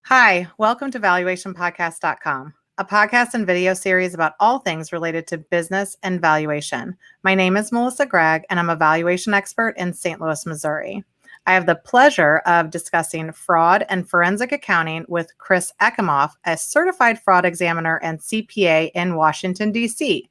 Hi, welcome to valuationpodcast.com, a podcast and video series about all things related to business and valuation. My name is Melissa Gragg, and I'm a valuation expert in St. Louis, Missouri. I have the pleasure of discussing fraud and forensic accounting with Chris Ekimoff, a certified fraud examiner and CPA in Washington, D.C.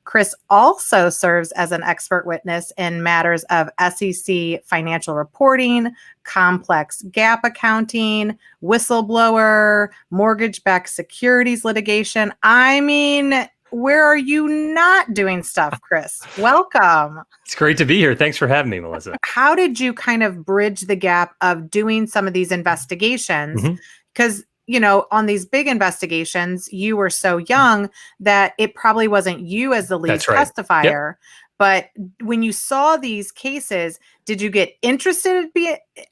Chris also serves as an expert witness in matters of SEC financial reporting, complex GAAP accounting, whistleblower, mortgage-backed securities litigation. I mean, where are you not doing stuff, Chris? Welcome. It's great to be here. Thanks for having me, Melissa. How did you kind of bridge the gap of doing some of these investigations? Because on these big investigations, you were so young that it probably wasn't you as the lead That's right. testifier. Yep. But when you saw these cases, did you get interested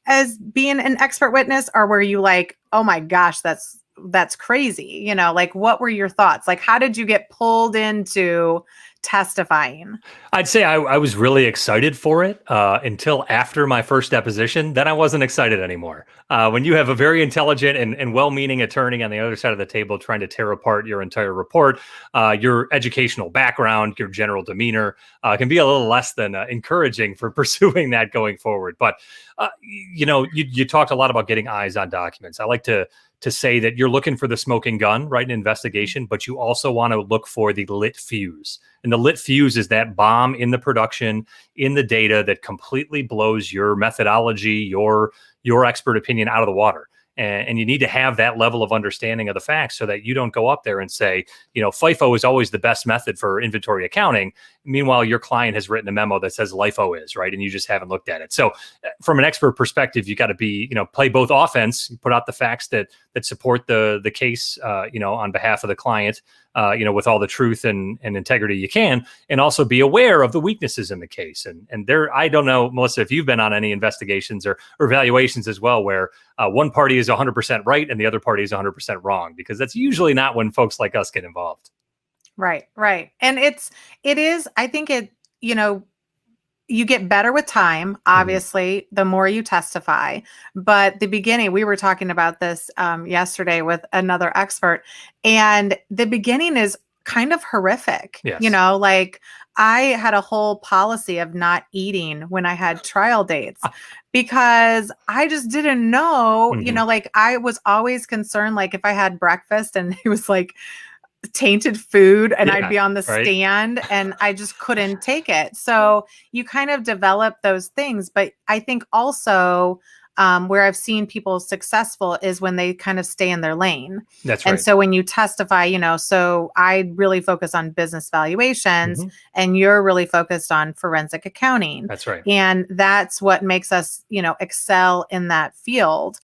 as being an expert witness, or were you like, oh my gosh, that's crazy? What were your thoughts? Like, how did you get pulled into testifying? I'd say I was really excited for it until after my first deposition. Then I wasn't excited anymore. When you have a very intelligent and well-meaning attorney on the other side of the table trying to tear apart your entire report, your educational background, your general demeanor can be a little less than encouraging for pursuing that going forward. But, you talked a lot about getting eyes on documents. I like to say that you're looking for the smoking gun, right, in an investigation, but you also want to look for the lit fuse. And the lit fuse is that bomb in the production, in the data that completely blows your methodology, your expert opinion out of the water. And you need to have that level of understanding of the facts so that you don't go up there and say, FIFO is always the best method for inventory accounting. Meanwhile, your client has written a memo that says LIFO is, right? And you just haven't looked at it. So from an expert perspective, you got to be, play both offense, put out the facts that support the case, on behalf of the client, with all the truth and integrity you can, and also be aware of the weaknesses in the case. And there, I don't know, Melissa, if you've been on any investigations or evaluations as well, where one party is 100% right and the other party is 100% wrong, because that's usually not when folks like us get involved. Right. And it is, I think you get better with time, obviously, the more you testify. But the beginning, we were talking about this yesterday with another expert, and the beginning is kind of horrific. Yes. I had a whole policy of not eating when I had trial dates because I just didn't know, I was always concerned, if I had breakfast and it was tainted food and I'd be on the stand and I just couldn't take it. So you kind of develop those things. But I think also where I've seen people successful is when they kind of stay in their lane. That's right. And so when you testify, so I really focus on business valuations and you're really focused on forensic accounting. That's right. And that's what makes us, excel in that field.